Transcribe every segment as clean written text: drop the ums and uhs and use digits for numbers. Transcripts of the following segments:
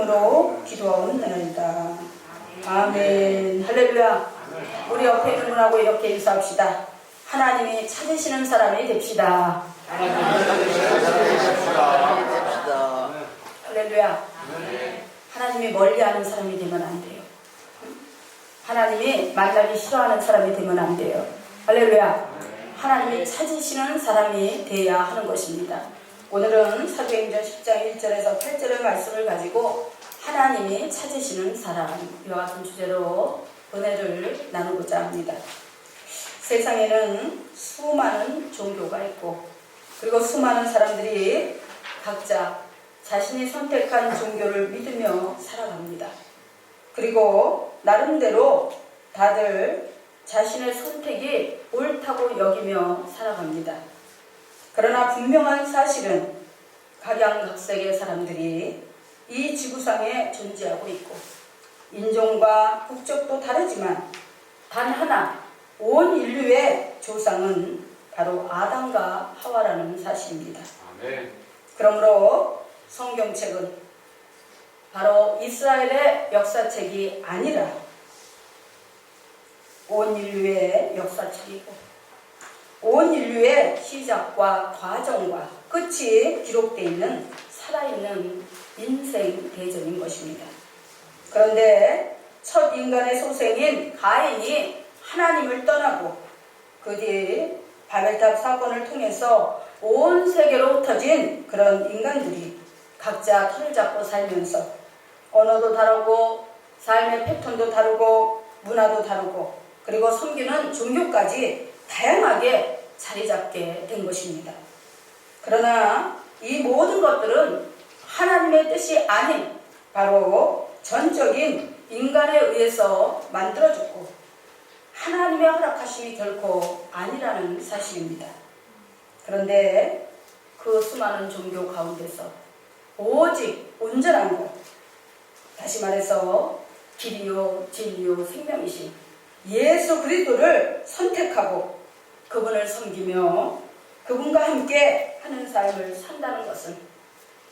이름으로 기도하옵나이다. 아멘. 할렐루야. 우리 옆에 있는 분하고 이렇게 인사합시다. 하나님이 찾으시는 사람이 됩시다. 할렐루야. 하나님이 멀리하는 사람이 되면 안 돼요. 하나님이 만나기 싫어하는 사람이 되면 안 돼요. 할렐루야. 하나님이 찾으시는 사람이 돼야 하는 것입니다. 오늘은 사도행전 10장 1절에서 8절의 말씀을 가지고 하나님이 찾으시는 사람, 이와 같은 주제로 은혜를 나누고자 합니다. 세상에는 수많은 종교가 있고, 그리고 수많은 사람들이 각자 자신이 선택한 종교를 믿으며 살아갑니다. 그리고 나름대로 다들 자신의 선택이 옳다고 여기며 살아갑니다. 그러나 분명한 사실은 각양각색의 사람들이 이 지구상에 존재하고 있고, 인종과 국적도 다르지만 단 하나, 온 인류의 조상은 바로 아담과 하와라는 사실입니다. 아멘. 그러므로 성경책은 바로 이스라엘의 역사책이 아니라 온 인류의 역사책이고, 온 인류의 시작과 과정과 끝이 기록되어 있는 살아있는 인생 대전인 것입니다. 그런데 첫 인간의 소생인 가인이 하나님을 떠나고 그 뒤에 바벨탑 사건을 통해서 온 세계로 흩어진 그런 인간들이 각자 틀을 잡고 살면서 언어도 다르고 삶의 패턴도 다르고 문화도 다르고, 그리고 섬기는 종교까지 다양하게 자리 잡게 된 것입니다. 그러나 이 모든 것들은 하나님의 뜻이 아닌 바로 전적인 인간에 의해서 만들어졌고, 하나님의 허락하심이 결코 아니라는 사실입니다. 그런데 그 수많은 종교 가운데서 오직 온전한 것, 다시 말해서 길이요 진리요 생명이신 예수 그리스도를 선택하고 그분을 섬기며 그분과 함께 하는 삶을 산다는 것은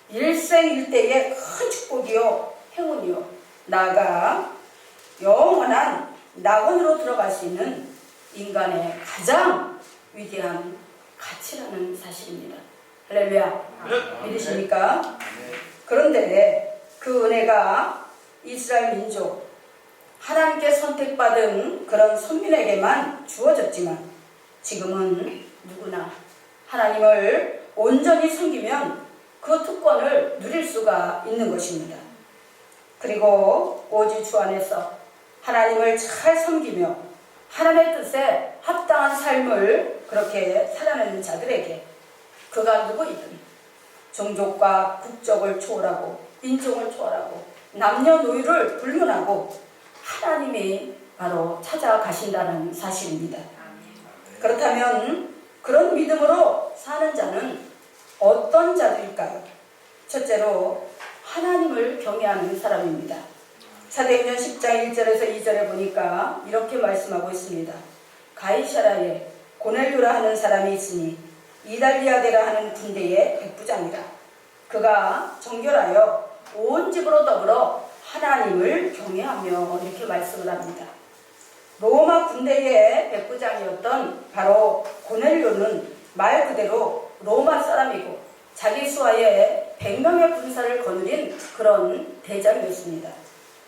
일생일대의 큰 축복이요 행운이요, 나아가 영원한 낙원으로 들어갈 수 있는 인간의 가장 위대한 가치라는 사실입니다. 할렐루야. 믿으십니까? 그런데 그 은혜가 이스라엘 민족, 하나님께 선택받은 그런 선민에게만 주어졌지만 지금은 누구나 하나님을 온전히 섬기면 그 특권을 누릴 수가 있는 것입니다. 그리고 오직 주 안에서 하나님을 잘 섬기며 하나님의 뜻에 합당한 삶을 그렇게 살아내는 자들에게 그가 누구이든 종족과 국적을 초월하고 인종을 초월하고 남녀노소를 불문하고 하나님이 바로 찾아가신다는 사실입니다. 그렇다면 그런 믿음으로 사는 자는 어떤 자들일까요? 첫째로 하나님을 경외하는 사람입니다. 사도행전 10장 1절에서 2절에 보니까 이렇게 말씀하고 있습니다. 가이사라에 고넬료라 하는 사람이 있으니 이달리아데라 하는 군대의 백부장이라. 그가 정결하여 온 집으로 더불어 하나님을 경외하며, 이렇게 말씀을 합니다. 로마 군대의 백부장이었던 바로 고넬료는 말 그대로 로마 사람이고 자기 수하에 100명의 군사를 거느린 그런 대장이었습니다.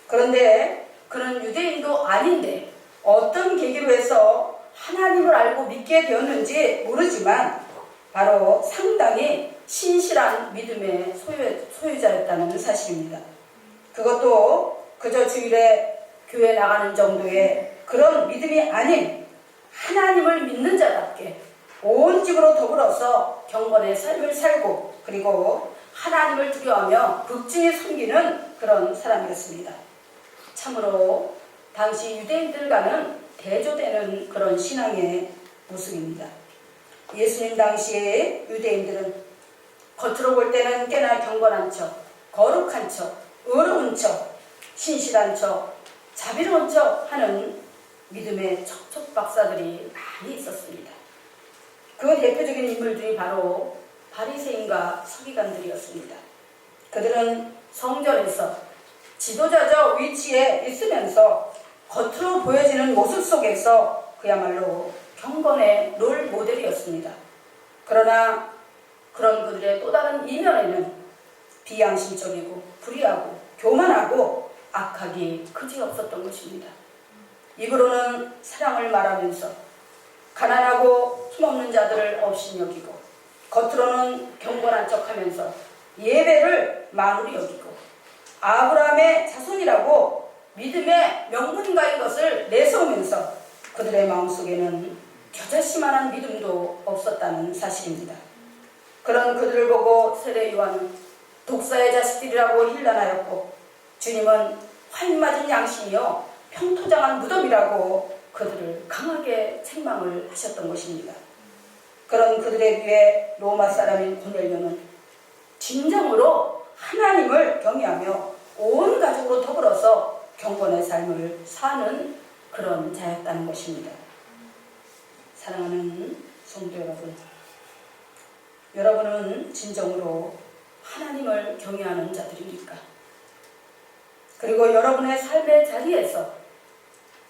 그런데 그는 유대인도 아닌데 어떤 계기로 해서 하나님을 알고 믿게 되었는지 모르지만 바로 상당히 신실한 믿음의 소유자였다는 사실입니다. 그것도 그저 주일에 교회 나가는 정도의 그런 믿음이 아닌 하나님을 믿는 자답게 온 집으로 더불어서 경건의 삶을 살고, 그리고 하나님을 두려워하며 극진히 섬기는 그런 사람이었습니다. 참으로 당시 유대인들과는 대조되는 그런 신앙의 모습입니다. 예수님 당시에 유대인들은 겉으로 볼 때는 꽤나 경건한 척, 거룩한 척, 의로운 척, 신실한 척, 자비로운 척 하는 믿음의 척척 박사들이 많이 있었습니다. 그 대표적인 인물들이 바로 바리새인과 서기관들이었습니다. 그들은 성전에서 지도자적 위치에 있으면서 겉으로 보여지는 모습 속에서 그야말로 경건의 롤 모델이었습니다. 그러나 그런 그들의 또 다른 이면에는 비양심적이고 불의하고 교만하고 악하기 그지없었던 것입니다. 입으로는 사랑을 말하면서 가난하고 힘없는 자들을 업신여기고 겉으로는 경건한 척하면서 예배를 만우리 여기고 아브라함의 자손이라고 믿음의 명분가인 것을 내세우면서 그들의 마음속에는 겨자씨만한 믿음도 없었다는 사실입니다. 그런 그들을 보고 세례 요한은 독사의 자식들이라고 힐난하였고 주님은 화인맞은 양심이요 평토장한 무덤이라고 그들을 강하게 책망을 하셨던 것입니다. 그런 그들에 비해 로마 사람인 고넬료는 진정으로 하나님을 경외하며 온 가족으로 더불어서 경건의 삶을 사는 그런 자였다는 것입니다. 사랑하는 성도 여러분, 여러분은 진정으로 하나님을 경외하는 자들입니까? 그리고 여러분의 삶의 자리에서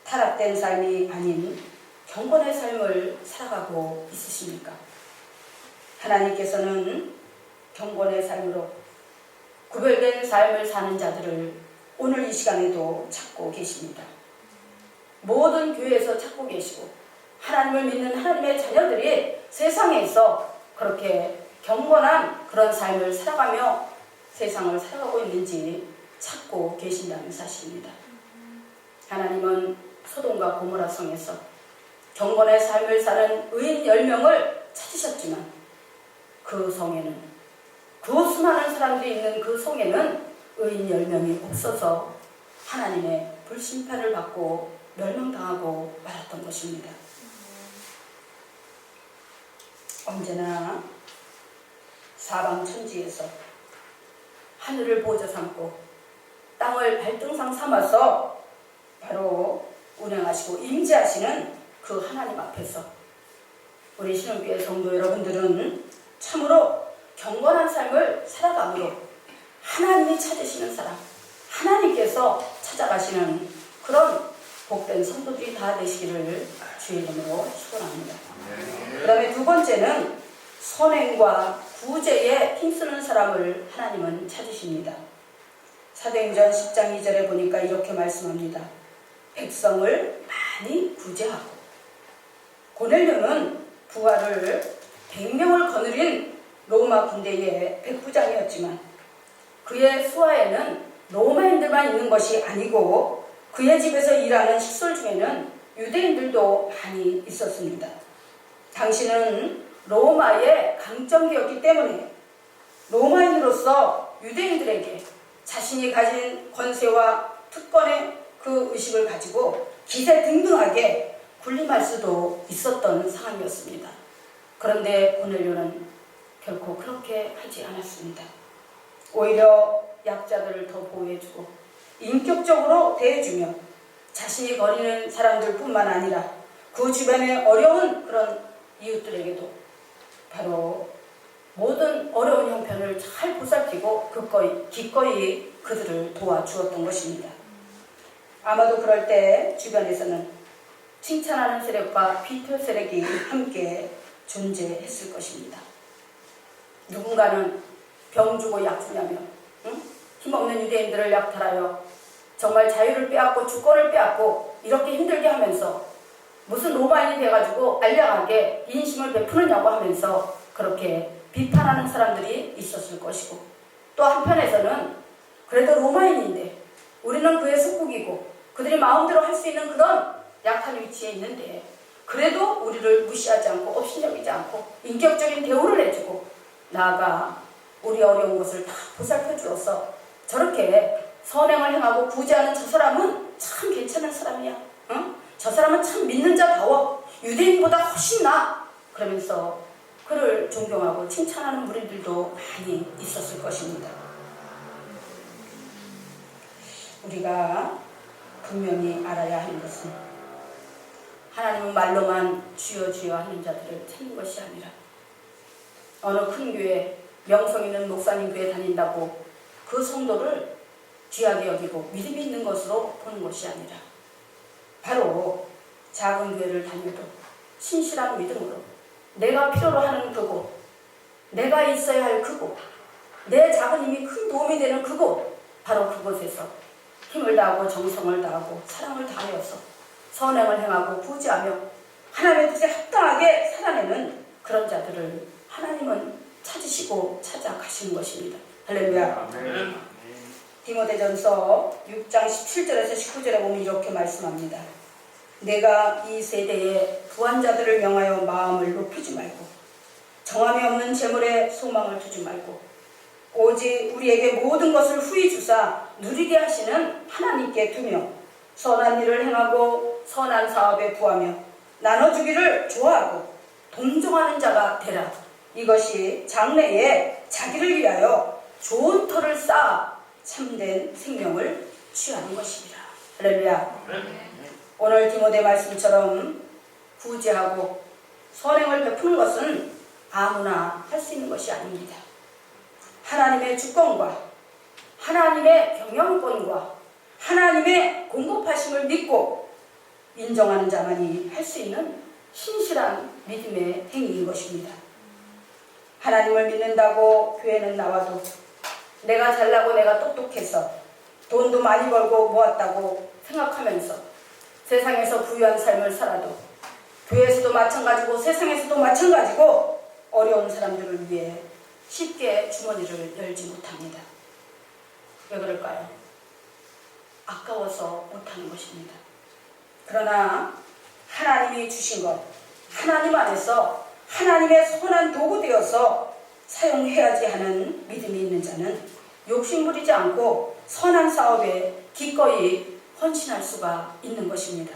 타락된 삶이 아닌 경건의 삶을 살아가고 있으십니까? 하나님께서는 경건의 삶으로 구별된 삶을 사는 자들을 오늘 이 시간에도 찾고 계십니다. 모든 교회에서 찾고 계시고 하나님을 믿는 하나님의 자녀들이 세상에서 그렇게 경건한 그런 삶을 살아가며 세상을 살아가고 있는지 찾고 계신다는 사실입니다. 하나님은 소돔과 고모라 성에서 경건의 삶을 사는 의인 10명을 찾으셨지만 그 성에는 그 수많은 사람들이 있는 그 성에는 의인 10명이 없어서 하나님의 불심판을 받고 멸망당하고 말았던 것입니다. 언제나 사방천지에서 하늘을 보좌 삼고 땅을 발등상 삼아서 바로 운행하시고 임재하시는 그 하나님 앞에서 우리 신혼교회 성도 여러분들은 참으로 경건한 삶을 살아감으로 하나님이 찾으시는 사람, 하나님께서 찾아가시는 그런 복된 성도들이 다 되시기를 주의 이름으로 축원합니다. 그 다음에 두 번째는 선행과 구제에 힘쓰는 사람을 하나님은 찾으십니다. 사도행전 10장 2절에 보니까 이렇게 말씀합니다. 백성을 많이 구제하고. 고넬료는 부하를 100명을 거느린 로마 군대의 백부장이었지만 그의 수하에는 로마인들만 있는 것이 아니고 그의 집에서 일하는 식솔 중에는 유대인들도 많이 있었습니다. 당신은 로마의 강점기였기 때문에 로마인으로서 유대인들에게 자신이 가진 권세와 특권의 그 의식을 가지고 기세등등하게 군림할 수도 있었던 상황이었습니다. 그런데 고넬료는 결코 그렇게 하지 않았습니다. 오히려 약자들을 더 보호해주고 인격적으로 대해주며 자신이 거리는 사람들 뿐만 아니라 그 주변의 어려운 그런 이웃들에게도 바로 모든 어려운 형편을 잘 보살피고 기꺼이 그들을 도와주었던 것입니다. 아마도 그럴 때 주변에서는 칭찬하는 세력과 비틀 세력이 함께 존재했을 것입니다. 누군가는 병 주고 약 주냐며 힘없는 유대인들을 약탈하여 정말 자유를 빼앗고 주권을 빼앗고 이렇게 힘들게 하면서 무슨 로마인이 돼가지고 알량하게 인심을 베푸느냐고 하면서 그렇게 비판하는 사람들이 있었을 것이고 또 한편에서는 그래도 로마인인데 우리는 그의 속국이고 그들이 마음대로 할 수 있는 그런 약한 위치에 있는데 그래도 우리를 무시하지 않고 업신여기지 않고 인격적인 대우를 해주고 나아가 우리 어려운 것을 다 보살펴 주어서 저렇게 선행을 행하고 구제하는 저 사람은 참 괜찮은 사람이야. 응? 저 사람은 참 믿는 자다워. 유대인보다 훨씬 나아. 그러면서 그를 존경하고 칭찬하는 무리들도 많이 있었을 것입니다. 우리가 분명히 알아야 하는 것은 하나님은 말로만 주여 주여 하는 자들을 찾는 것이 아니라 어느 큰 교회 명성 있는 목사님 교회 다닌다고 그 성도를 귀하게 여기고 믿음이 있는 것으로 보는 것이 아니라 바로 작은 교회를 다녀도 신실한 믿음으로 내가 필요로 하는 그곳, 내가 있어야 할 그곳, 내 작은 힘이 큰 도움이 되는 그곳, 바로 그곳에서 힘을 다하고 정성을 다하고 사랑을 다하여서 선행을 행하고 구제하며 하나님의 뜻에 합당하게 살아내는 그런 자들을 하나님은 찾으시고 찾아가시는 것입니다. 할렐루야. 아멘. 디모데전서 6장 17절에서 19절에 보면 이렇게 말씀합니다. 내가 이 세대에 부한 자들을 명하여 마음을 높이지 말고 정함이 없는 재물에 소망을 두지 말고 오직 우리에게 모든 것을 후히 주사 누리게 하시는 하나님께 두며 선한 일을 행하고 선한 사업에 부하며 나눠주기를 좋아하고 동정하는 자가 되라. 이것이 장래에 자기를 위하여 좋은 터를 쌓아 참된 생명을 취하는 것입니다. 할렐루야. 오늘 디모데 말씀처럼 구제하고 선행을 베푸는 것은 아무나 할 수 있는 것이 아닙니다. 하나님의 주권과 하나님의 경영권과 하나님의 공급하심을 믿고 인정하는 자만이 할 수 있는 신실한 믿음의 행위인 것입니다. 하나님을 믿는다고 교회는 나와도 내가 잘나고 내가 똑똑해서 돈도 많이 벌고 모았다고 생각하면서 세상에서 부유한 삶을 살아도 교회에서도 마찬가지고 세상에서도 마찬가지고 어려운 사람들을 위해 쉽게 주머니를 열지 못합니다. 왜 그럴까요? 아까워서 못하는 것입니다. 그러나 하나님이 주신 것, 하나님 안에서 하나님의 선한 도구 되어서 사용해야지 하는 믿음이 있는 자는 욕심부리지 않고 선한 사업에 기꺼이 헌신할 수가 있는 것입니다.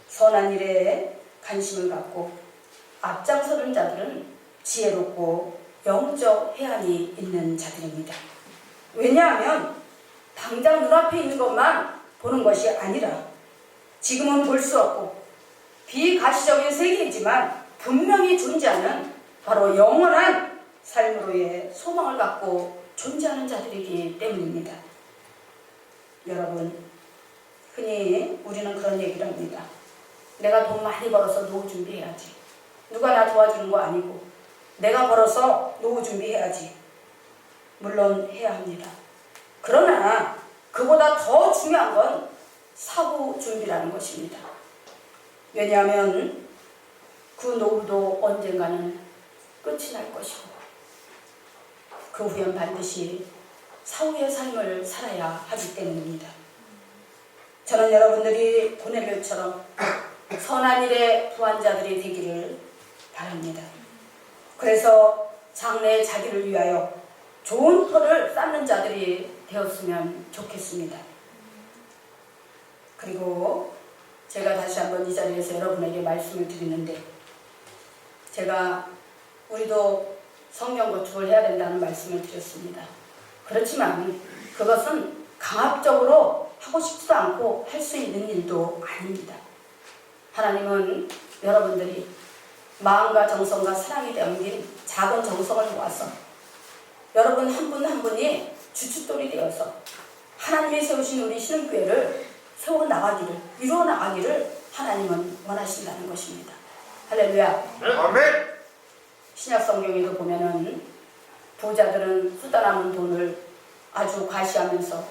선한 일에 관심을 갖고 앞장서는 자들은 지혜롭고 영적 해안이 있는 자들입니다. 왜냐하면 당장 눈앞에 있는 것만 보는 것이 아니라 지금은 볼 수 없고 비가시적인 세계이지만 분명히 존재하는 바로 영원한 삶으로의 소망을 갖고 존재하는 자들이기 때문입니다. 여러분, 흔히 우리는 그런 얘기를 합니다. 내가 돈 많이 벌어서 노후 준비해야지. 누가 나 도와주는 거 아니고 내가 벌어서 노후 준비해야지. 물론 해야 합니다. 그러나 그보다 더 중요한 건 사후 준비라는 것입니다. 왜냐하면 그 노후도 언젠가는 끝이 날 것이고 그 후엔 반드시 사후의 삶을 살아야 하기 때문입니다. 저는 여러분들이 고넬료처럼 선한 일에 부한 자들이 되기를 바랍니다. 그래서 장래에 자기를 위하여 좋은 터를 쌓는 자들이 되었으면 좋겠습니다. 그리고 제가 다시 한번 이 자리에서 여러분에게 말씀을 드리는데 제가 우리도 성경 거축을 해야 된다는 말씀을 드렸습니다. 그렇지만 그것은 강압적으로 하고 싶지도 않고 할 수 있는 일도 아닙니다. 하나님은 여러분들이 마음과 정성과 사랑이 담긴 작은 정성을 모아서 여러분 한 분 한 분이 주춧돌이 되어서 하나님이 세우신 우리 신흥교회를 세워나가기를, 이루어나가기를 하나님은 원하신다는 것입니다. 할렐루야. 아멘. 신약 성경에도 보면은 부자들은 쓰다 남은 돈을 아주 과시하면서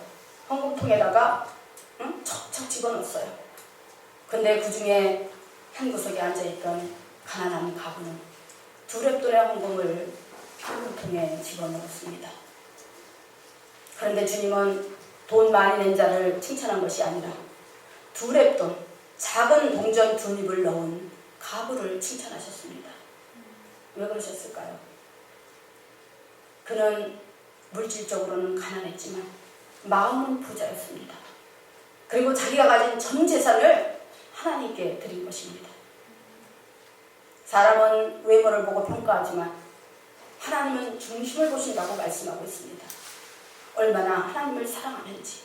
헌금통에다가 척척 집어넣었어요. 근데 그 중에 한 구석에 앉아있던 가난한 가부는 두 렙돈의 헌금을 헌금통에 집어넣었습니다. 그런데 주님은 돈 많이 낸 자를 칭찬한 것이 아니라 두 렙돈, 작은 동전 두 입을 넣은 가부를 칭찬하셨습니다. 왜 그러셨을까요? 그는 물질적으로는 가난했지만 마음은 부자였습니다. 그리고 자기가 가진 전 재산을 하나님께 드린 것입니다. 사람은 외모를 보고 평가하지만 하나님은 중심을 보신다고 말씀하고 있습니다. 얼마나 하나님을 사랑하는지,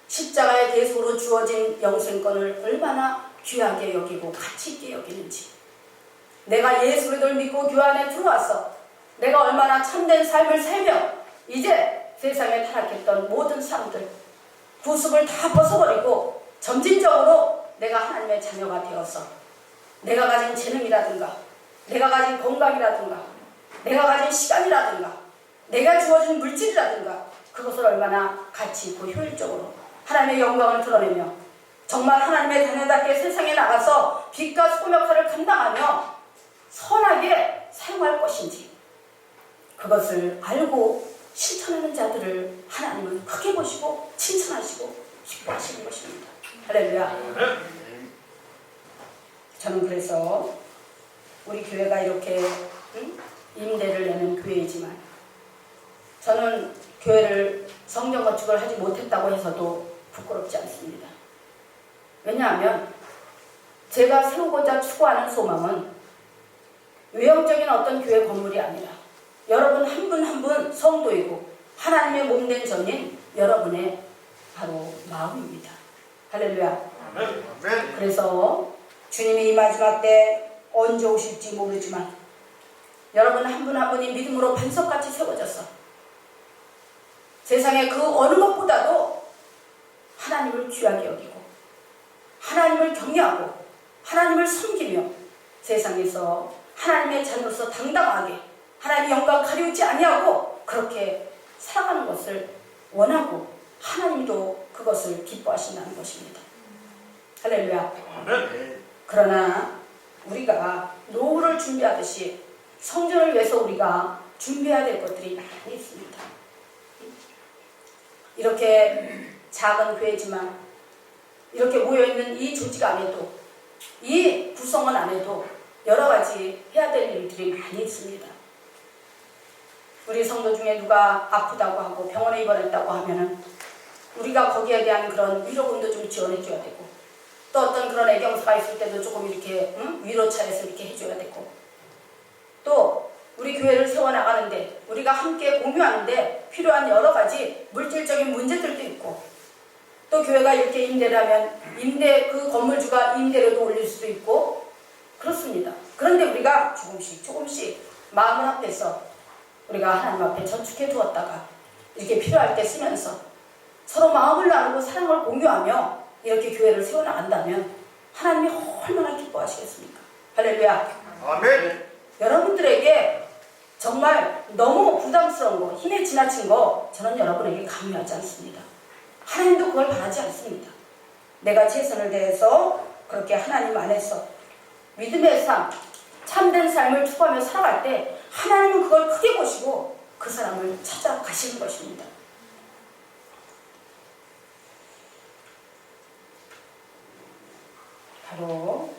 십자가의 대속으로 주어진 영생권을 얼마나 귀하게 여기고 가치 있게 여기는지, 내가 예수 그리스도를 믿고 교회 안에 들어와서 내가 얼마나 참된 삶을 살며 이제 세상에 타락했던 모든 사람들 구습을 다 벗어버리고 점진적으로 내가 하나님의 자녀가 되어서 내가 가진 재능이라든가 내가 가진 건강이라든가 내가 가진 시간이라든가 내가 주어진 물질이라든가 그것을 얼마나 가치 있고 효율적으로 하나님의 영광을 드러내며 정말 하나님의 자녀답게 세상에 나가서 빛과 소금 역할을 감당하며 선하게 사용할 것인지 그것을 알고 실천하는 자들을 하나님은 크게 보시고 칭찬하시고 기뻐하시는 것입니다. 할렐루야. 저는 그래서 우리 교회가 이렇게 임대를 내는 교회이지만 저는 교회를 성전 건축을 하지 못했다고 해서도 부끄럽지 않습니다. 왜냐하면 제가 세우고자 추구하는 소망은 외형적인 어떤 교회 건물이 아니라 여러분 한 분 한 분 성도이고 하나님의 몸된 전인 여러분의 바로 마음입니다. 할렐루야. 그래서 주님이 이 마지막 때 언제 오실지 모르지만 여러분 한 분 한 분이 믿음으로 반석같이 세워져서 세상의 그 어느 것보다도 하나님을 귀하게 여기고 하나님을 경외하고 하나님을 섬기며 세상에서 하나님의 자녀로서 당당하게 하나님의 영광 가리우지 아니하고 그렇게 살아가는 것을 원하고 하나님도 그것을 기뻐하신다는 것입니다. 할렐루야. 그러나 우리가 노후를 준비하듯이 성전을 위해서 우리가 준비해야 될 것들이 많이 있습니다. 이렇게 작은 교회지만 이렇게 모여있는 이 조직 안에도 이 구성원 안에도 여러 가지 해야 될 일들이 많이 있습니다. 우리 성도 중에 누가 아프다고 하고 병원에 입원했다고 하면은 우리가 거기에 대한 그런 위로금도 좀 지원해줘야 되고 또 어떤 그런 애경사가 있을 때도 조금 이렇게 위로 차려서 이렇게 해줘야 되고 또 우리 교회를 세워나가는데 우리가 함께 공유하는데 필요한 여러 가지 물질적인 문제들도 있고 또 교회가 이렇게 임대를 하면 임대 그 건물주가 임대료도 올릴 수도 있고 그렇습니다. 그런데 우리가 조금씩 마음을 합해서 우리가 하나님 앞에 저축해 두었다가 이렇게 필요할 때 쓰면서 서로 마음을 나누고 사랑을 공유하며 이렇게 교회를 세워나간다면 하나님이 얼마나 기뻐하시겠습니까? 할렐루야. 아멘. 여러분들에게 정말 너무 부담스러운 거, 힘에 지나친 거 저는 여러분에게 강요하지 않습니다. 하나님도 그걸 바라지 않습니다. 내가 최선을 다해서 그렇게 하나님 안에서 믿음의 삶, 참된 삶을 추구하며 살아갈 때 하나님은 그걸 크게 보시고 그 사람을 찾아가시는 것입니다. 바로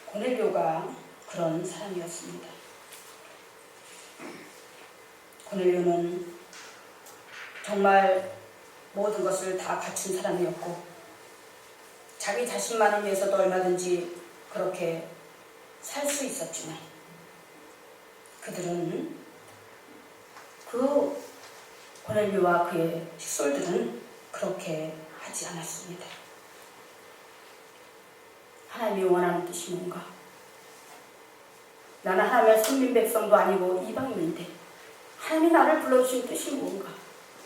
고넬료가 그런 사람이었습니다. 고넬료는 정말 모든 것을 다 갖춘 사람이었고 자기 자신만을 위해서도 얼마든지 그렇게 살 수 있었지만 그들은 그 고넬료와 그의 식솔들은 그렇게 하지 않았습니다. 하나님이 원하는 뜻이 뭔가? 나는 하나님의 선민 백성도 아니고 이방인인데 하나님이 나를 불러주신 뜻이 뭔가?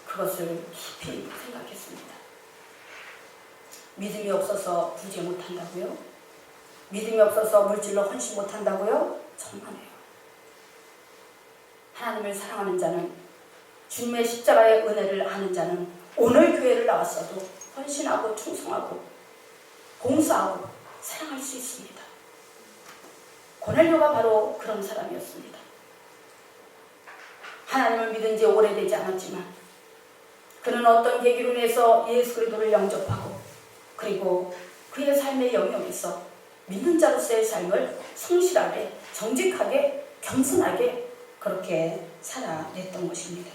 그것을 깊이 생각했습니다. 믿음이 없어서 구제 못한다고요? 믿음이 없어서 물질로 헌신 못한다고요? 정말이에요. 하나님을 사랑하는 자는 주님의 십자가의 은혜를 아는 자는 오늘 교회를 나왔어도 헌신하고 충성하고 봉사하고 사랑할 수 있습니다. 고넬료가 바로 그런 사람이었습니다. 하나님을 믿은 지 오래되지 않았지만 그는 어떤 계기로 인해서 예수 그리스도를 영접하고 그리고 그의 삶의 영역에서 믿는 자로서의 삶을 성실하게 정직하게 겸손하게 그렇게 살아냈던 것입니다.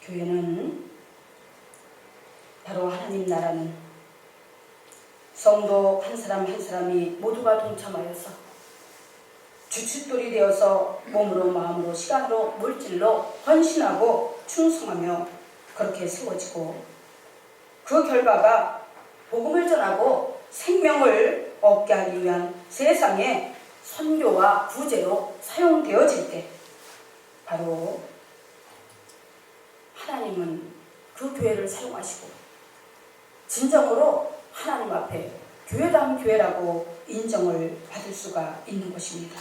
교회는 바로 하나님 나라는 성도 한 사람 한 사람이 모두가 동참하여서 주춧돌이 되어서 몸으로 마음으로 시간으로 물질로 헌신하고 충성하며 그렇게 세워지고 그 결과가 복음을 전하고 생명을 얻게 하기 위한 세상의 선교와 구제로 사용되어질 때 바로 하나님은 그 교회를 사용하시고 진정으로 하나님 앞에 교회다운 교회라고 인정을 받을 수가 있는 것입니다.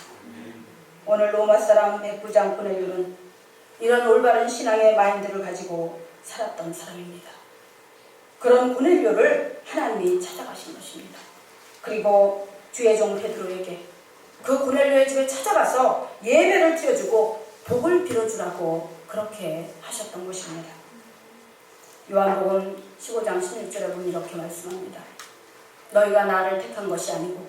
오늘 로마 사람 백부장 고넬료는 이런 올바른 신앙의 마인드를 가지고 살았던 사람입니다. 그런 고넬료를 하나님이 찾아가신 것입니다. 그리고 주의 종 베드로에게 그 고넬료의 집에 찾아가서 예배를 드려주고 복을 빌어주라고 그렇게 하셨던 것입니다. 요한복음 15장 16절에 보면 이렇게 말씀합니다. 너희가 나를 택한 것이 아니고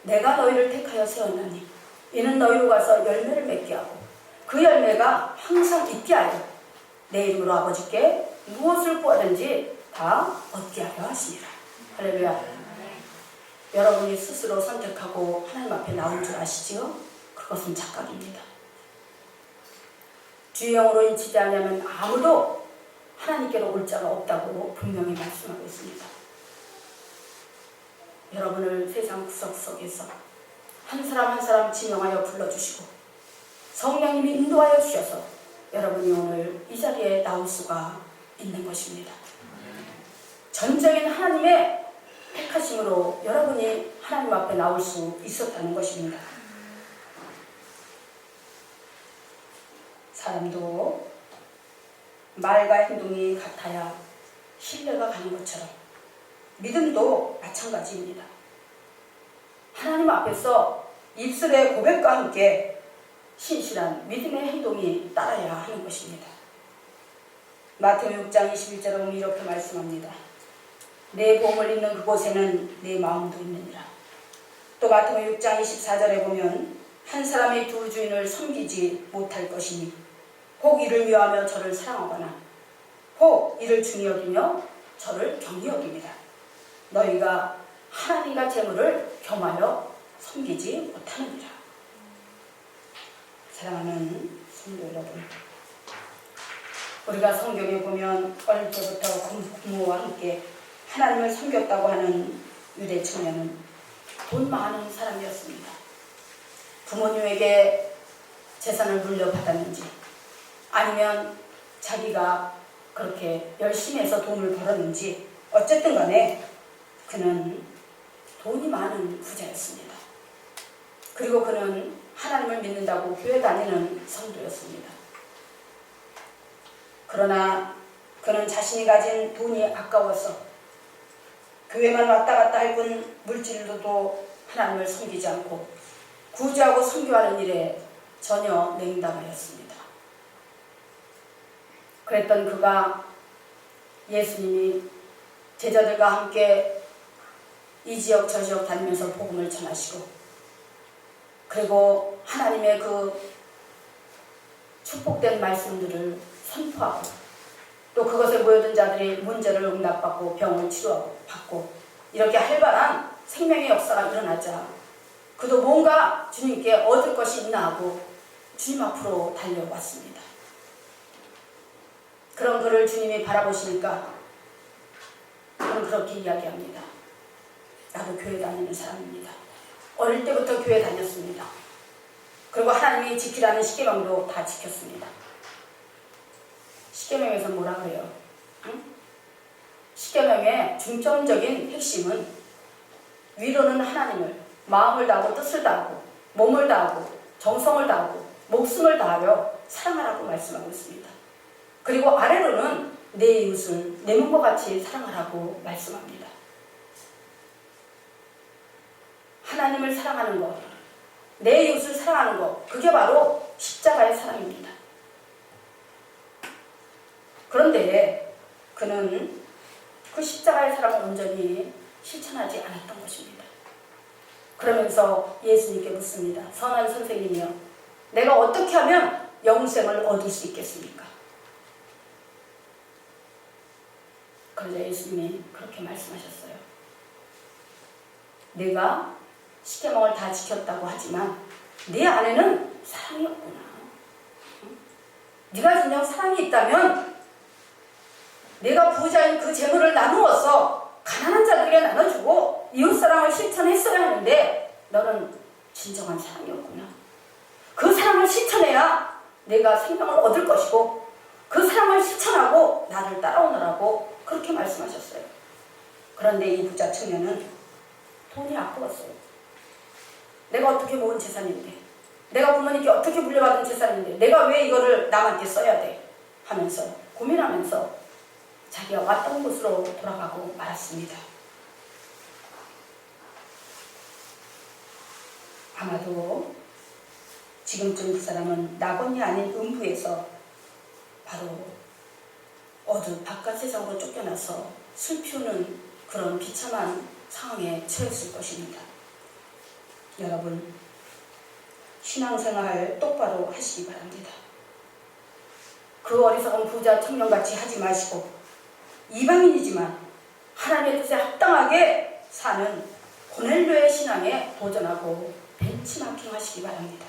내가 너희를 택하여 세웠나니 이는 너희로 가서 열매를 맺게 하고 그 열매가 항상 있게 하여 내 이름으로 아버지께 무엇을 구하든지 다 얻게 하려 하시니라. 할렐루야. 여러분이 스스로 선택하고 하나님 앞에 나온 줄 아시지요? 그것은 착각입니다. 주의 영으로 인치지 않으면 아무도 하나님께로 올 자가 없다고 분명히 말씀하고 있습니다. 여러분을 세상 구석구석에서 한 사람 한 사람 지명하여 불러주시고 성령님이 인도하여 주셔서 여러분이 오늘 이 자리에 나올 수가 있는 것입니다. 전적인 하나님의 택하심으로 여러분이 하나님 앞에 나올 수 있었다는 것입니다. 사람도 말과 행동이 같아야 신뢰가 가는 것처럼 믿음도 마찬가지입니다. 하나님 앞에서 입술의 고백과 함께 신실한 믿음의 행동이 따라야 하는 것입니다. 마태복음 6장 21절에 보면 이렇게 말씀합니다. 내 보험을 있는 그곳에는 내 마음도 있느니라. 또 마태복음 6장 24절에 보면 한 사람이 두 주인을 섬기지 못할 것이니 혹 이를 미워하며 저를 사랑하거나 혹 이를 중히 여기며 저를 경히 여깁니다. 너희가 하나님과 재물을 겸하여 섬기지 못하느니라. 사랑하는 성도 여러분, 우리가 성경에 보면 어릴 때부터 부모와 함께 하나님을 섬겼다고 하는 유대 청년은 돈 많은 사람이었습니다. 부모님에게 재산을 물려받았는지 아니면 자기가 그렇게 열심히 해서 돈을 벌었는지 어쨌든 간에 그는 돈이 많은 부자였습니다. 그리고 그는 하나님을 믿는다고 교회 다니는 성도였습니다. 그러나 그는 자신이 가진 돈이 아까워서 교회만 왔다 갔다 할 뿐 물질로도 하나님을 섬기지 않고 구제하고 선교하는 일에 전혀 냉담하였습니다. 그랬던 그가 예수님이 제자들과 함께 이 지역 저 지역 다니면서 복음을 전하시고 그리고 하나님의 그 축복된 말씀들을 선포하고 또 그것에 모여든 자들이 문제를 응답받고 병을 치료하고 받고 이렇게 활발한 생명의 역사가 일어나자 그도 뭔가 주님께 얻을 것이 있나 하고 주님 앞으로 달려왔습니다. 그런 그를 주님이 바라보시니까 그는 그렇게 이야기합니다. 나도 교회 다니는 사람입니다. 어릴 때부터 교회 다녔습니다. 그리고 하나님이 지키라는 십계명도 다 지켰습니다. 십계명에서 뭐라 그래요? 응? 십계명의 중점적인 핵심은 위로는 하나님을 마음을 다하고 뜻을 다하고 몸을 다하고 정성을 다하고 목숨을 다하여 사랑하라고 말씀하고 있습니다. 그리고 아래로는 내 이웃을 내 몸과 같이 사랑하라고 말씀합니다. 하나님을 사랑하는 것, 내 이웃을 사랑하는 것, 그게 바로 십자가의 사랑입니다. 그런데 그는 그 십자가의 사랑을 온전히 실천하지 않았던 것입니다. 그러면서 예수님께 묻습니다. 선한 선생님이여, 내가 어떻게 하면 영생을 얻을 수 있겠습니까? 그러자 예수님이 그렇게 말씀하셨어요. 내가 십계명을 다 지켰다고 하지만 네 안에는 사랑이 없구나. 네가 진정 사랑이 있다면 내가 부자인 그 재물을 나누어서 가난한 자들에게 나눠주고 이웃사랑을 실천했어야 하는데 너는 진정한 사랑이었구나. 그 사랑을 실천해야 내가 생명을 얻을 것이고 그 사랑을 실천하고 나를 따라오느라고 그렇게 말씀하셨어요. 그런데 이 부자 청년은 돈이 아까웠어요. 내가 어떻게 모은 재산인데, 내가 부모님께 어떻게 물려받은 재산인데 내가 왜 이거를 남한테 써야 돼? 하면서 고민하면서 자기가 왔던 곳으로 돌아가고 말았습니다. 아마도 지금쯤 그 사람은 낙원이 아닌 음부에서 바로 어두 바깥 세상으로 쫓겨나서 슬피우는 그런 비참한 상황에 처했을 것입니다. 여러분, 신앙생활 똑바로 하시기 바랍니다. 그 어리석은 부자 청년같이 하지 마시고 이방인이지만 하나님의 뜻에 합당하게 사는 고넬료의 신앙에 도전하고 벤치마킹 하시기 바랍니다.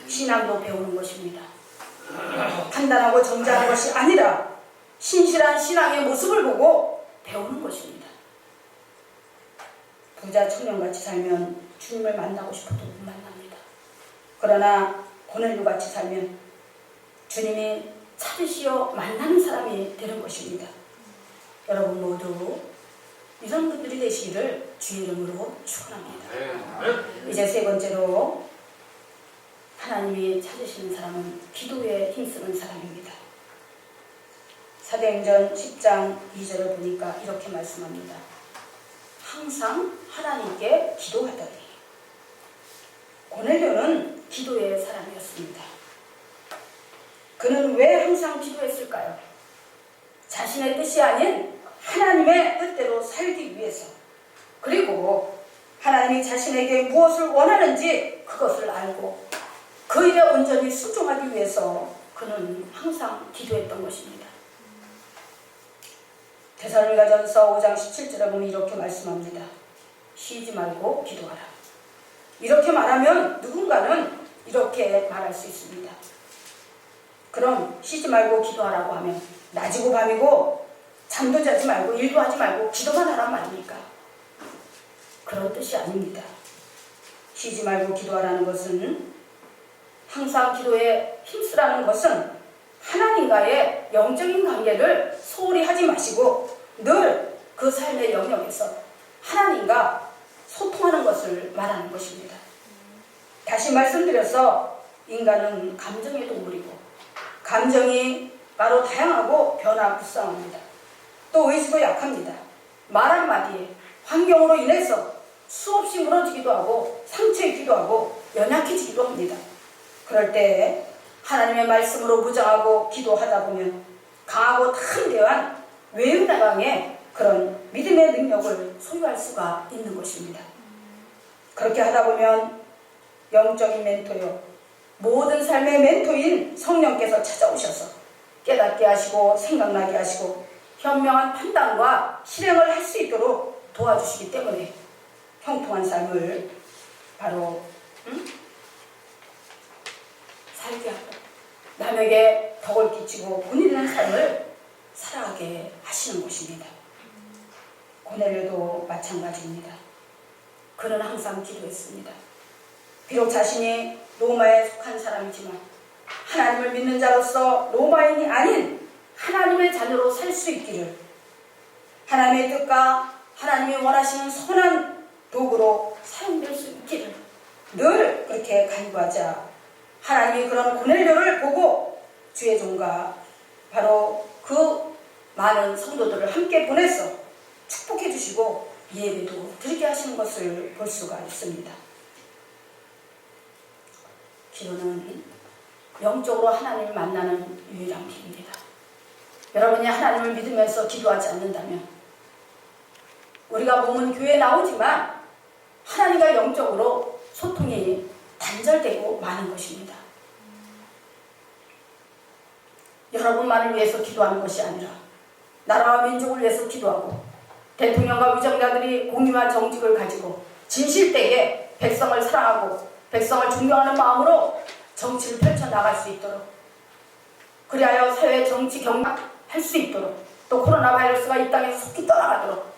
신앙도 배우는 것입니다. 판단하고 정죄하는 것이 아니라 신실한 신앙의 모습을 보고 배우는 것입니다. 부자 청년같이 살면 주님을 만나고 싶어도 못 만납니다. 그러나 고넬료같이 살면 주님이 찾으시어 만나는 사람이 되는 것입니다. 여러분 모두 이런 분들이 되시기를 주의 이름으로 축원합니다. 이제 세 번째로 하나님이 찾으시는 사람은 기도에 힘쓰는 사람입니다. 사도행전 10장 2절을 보니까 이렇게 말씀합니다. 항상 하나님께 기도하더니. 고넬료는 기도의 사람이었습니다. 그는 왜 항상 기도했을까요? 자신의 뜻이 아닌 하나님의 뜻대로 살기 위해서, 그리고 하나님이 자신에게 무엇을 원하는지 그것을 알고 그 일에 온전히 순종하기 위해서 그는 항상 기도했던 것입니다. 데살로니가전서 5장 17절에 보면 이렇게 말씀합니다. 쉬지 말고 기도하라. 이렇게 말하면 누군가는 이렇게 말할 수 있습니다. 그럼 쉬지 말고 기도하라고 하면 낮이고 밤이고 잠도 자지 말고 일도 하지 말고 기도만 하란 말입니까? 그런 뜻이 아닙니다. 쉬지 말고 기도하라는 것은, 항상 기도에 힘쓰라는 것은 하나님과의 영적인 관계를 소홀히 하지 마시고 늘 그 삶의 영역에서 하나님과 소통하는 것을 말하는 것입니다. 다시 말씀드려서 인간은 감정의 동물이고 감정이 바로 다양하고 변화무쌍합니다. 또 의지도 약합니다. 말 한마디에 환경으로 인해서 수없이 무너지기도 하고 상처 입기도 하고 연약해지기도 합니다. 그럴 때 하나님의 말씀으로 무장하고 기도하다 보면 강하고 담대한 외유나강의 그런 믿음의 능력을 소유할 수가 있는 것입니다. 그렇게 하다 보면 영적인 멘토요, 모든 삶의 멘토인 성령께서 찾아오셔서 깨닫게 하시고 생각나게 하시고 현명한 판단과 실행을 할 수 있도록 도와주시기 때문에 형통한 삶을 바로 살게 하고 남에게 덕을 끼치고 본 있는 삶을 살아가게 하시는 것입니다. 고넬료도 마찬가지입니다. 그는 항상 기도했습니다. 비록 자신이 로마에 속한 사람이지만 하나님을 믿는 자로서 로마인이 아닌 하나님의 자녀로 살 수 있기를, 하나님의 뜻과 하나님이 원하시는 선한 도구로 사용될 수 있기를 늘 그렇게 간구하자 하나님이 그런 고넬료를 보고 주의 종과 바로 그 많은 성도들을 함께 보내서 축복해 주시고 예배도 드리게 하시는 것을 볼 수가 있습니다. 기도는 영적으로 하나님을 만나는 유일한 길입니다. 여러분이 하나님을 믿으면서 기도하지 않는다면, 우리가 몸은 교회에 나오지만 하나님과 영적으로 소통이 단절되고 마는 것입니다. 여러분만을 위해서 기도하는 것이 아니라 나라와 민족을 위해서 기도하고 대통령과 위정자들이 공의와 정직을 가지고 진실되게 백성을 사랑하고 백성을 존경하는 마음으로 정치를 펼쳐나갈 수 있도록, 그리하여 사회 정치 경락할 수 있도록, 또 코로나 바이러스가 이 땅에서 속히 떠나가도록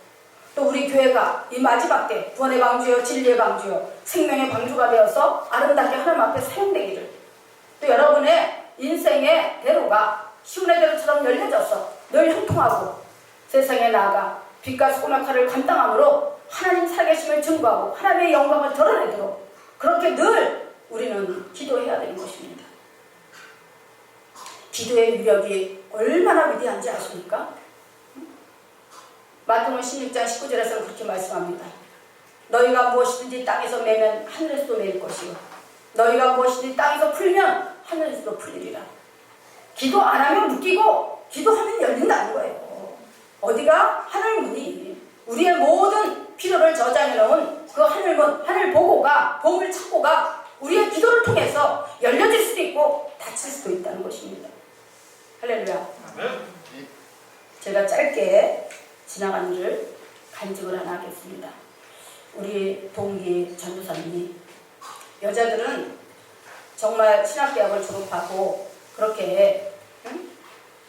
또 우리 교회가 이 마지막 때 구원의 방주요 진리의 방주요 생명의 방주가 되어서 아름답게 하나님 앞에 사용되기를, 또 여러분의 인생의 대로가 시온의 대로처럼 열려져서 늘 형통하고 세상에 나아가 빛과 소금 역할을 감당함으로 하나님 살아계심을 증거하고 하나님의 영광을 드러내도록 그렇게 늘 우리는 기도해야 되는 것입니다. 기도의 위력이 얼마나 위대한지 아십니까? 마태복음 16장 19절에서는 그렇게 말씀합니다. 너희가 무엇이든지 땅에서 매면 하늘에서도 매일 것이요 너희가 무엇이든지 땅에서 풀면 하늘에서도 풀리리라. 기도 안 하면 묶이고 기도하면 열린다는 거예요. 어디가? 하늘문이 우리의 모든 필요를 저장해 놓은 그 하늘문, 하늘 보고가, 보물 창고가 우리의 기도를 통해서 열려질 수도 있고 닫힐 수도 있다는 것입니다. 할렐루야. 제가 짧게 지나간 일을 간증을 하나 하겠습니다. 우리 동기 전도사님이, 여자들은 정말 신학대학을 졸업하고 그렇게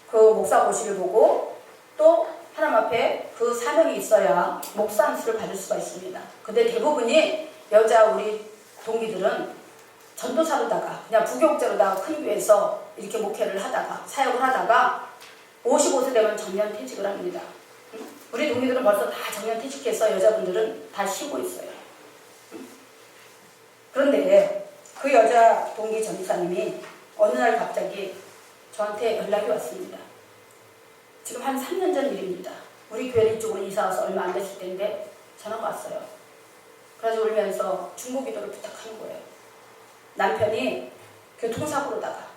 그 목사 고시를 보고 또 하나님 앞에 그 사명이 있어야 목사 안수를 받을 수가 있습니다. 근데 대부분이 여자 우리 동기들은 전도사로다가 그냥 부교육자로다가 큰 교회에서 이렇게 목회를 하다가 사역을 하다가 55세 되면 정년퇴직을 합니다. 우리 동기들은 벌써 다 정년퇴직해서 여자분들은 다 쉬고 있어요. 그런데 그 여자 동기 전도사님이 어느 날 갑자기 저한테 연락이 왔습니다. 지금 한 3년 전 일입니다. 우리 교회 이쪽으로 이사 와서 얼마 안 됐을 때인데 전화가 왔어요. 그래서 울면서 중보기도를 부탁하는 거예요. 남편이 교통사고로다가,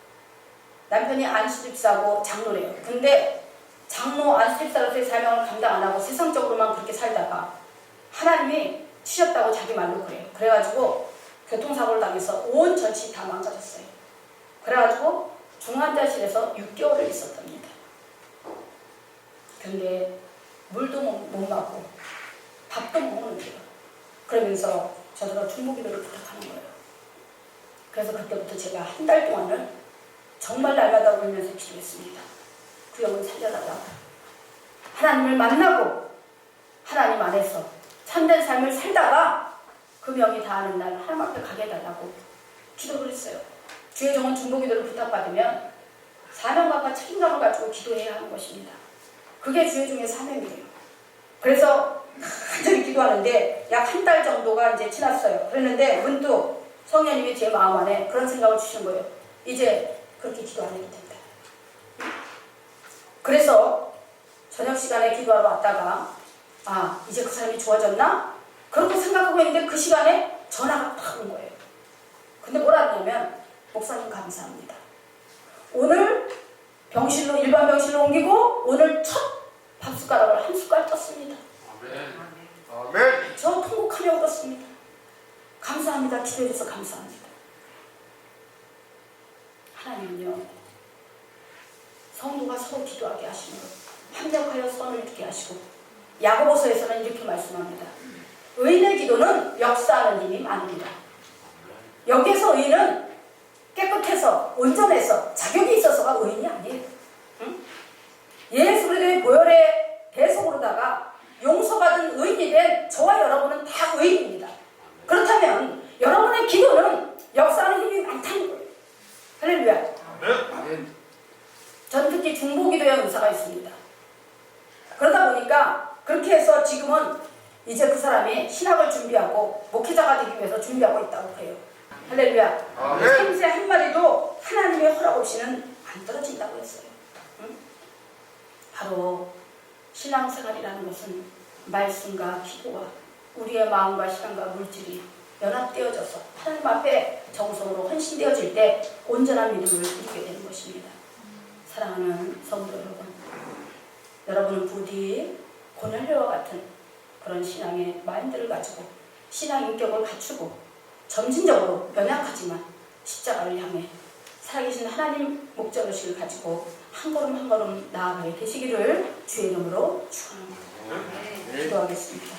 남편이 안수집사고 장로래요. 근데 장로 안수집사로서의 사명을 감당 안 하고 세상적으로만 그렇게 살다가 하나님이 치셨다고 자기 말로 그래요. 그래가지고 교통사고를 당해서 온 전신이 다 망가졌어요. 그래가지고 중환자실에서 6개월을 있었답니다. 근데 물도 못 마고 밥도 못 먹는데요. 그러면서 저들과 중보기도를 부탁하는 거예요. 그래서 그때부터 제가 한 달 동안은 정말 날마다 울면서 기도했습니다. 그 영혼 살려달라고, 하나님을 만나고 하나님 안에서 참된 삶을 살다가 그 명이 다하는 날 하나님 앞에 가게 해달라고 기도를 했어요. 주의 종은 중보기도를 부탁받으면 사명감과 책임감을 가지고 기도해야 하는 것입니다. 그게 주의 종의 사명이에요. 그래서 간절히 기도하는데 약 한 달 정도가 이제 지났어요. 그랬는데 문득 성령님이 제 마음 안에 그런 생각을 주시는 거예요. 이제 그렇게 기도 안 해도 된다. 그래서 저녁 시간에 기도하러 왔다가 이제 그 사람이 좋아졌나? 그렇게 생각하고 있는데 그 시간에 전화가 팍 온 거예요. 근데 뭐라 하냐면, 목사님 감사합니다. 오늘 병실로, 일반 병실로 옮기고 오늘 첫 밥숟가락을 한 숟갈 떴습니다. 아멘. 저 통곡하며 울었습니다. 감사합니다. 기도해줘서 감사합니다. 하나님은요, 성도가 서로 기도하게 하시는 것, 합력하여 선을 듣게 하시고, 야고보서에서는 이렇게 말씀합니다. 의인의 기도는 역사하는 힘이 많습니다. 여기에서 의인은 깨끗해서 온전해서 자격이 있어서가 의인이 아니에요. 예수 그리스도의 보혈의 대속으로다가 용서받은 의인이 된 저와 여러분은 다 의인입니다. 그렇다면 여러분의 기도는 역사하는 힘이 많다는 거예요. 할렐루야. 저는 특히 중보기도의 은사가 있습니다. 그러다 보니까 그렇게 해서 지금은 이제 그 사람이 신학을 준비하고 목회자가 되기 위해서 준비하고 있다고 해요. 할렐루야. 생새 한 마리도 하나님의 허락 없이는 안 떨어진다고 했어요. 바로 신앙생활이라는 것은 말씀과 기도와 우리의 마음과 시간과 물질이 연합되어져서 하나님 앞에 정성으로 헌신되어질 때 온전한 믿음을 이루게 되는 것입니다. 사랑하는 성도 여러분, 여러분은 부디 고넬료와 같은 그런 신앙의 마인드를 가지고 신앙 인격을 갖추고 점진적으로 연약하지만 십자가를 향해 살아계신 하나님 목적의식을 가지고 한 걸음 한 걸음 나아가게 되시기를 주의 이름으로 축원합니다. 기도하겠습니다.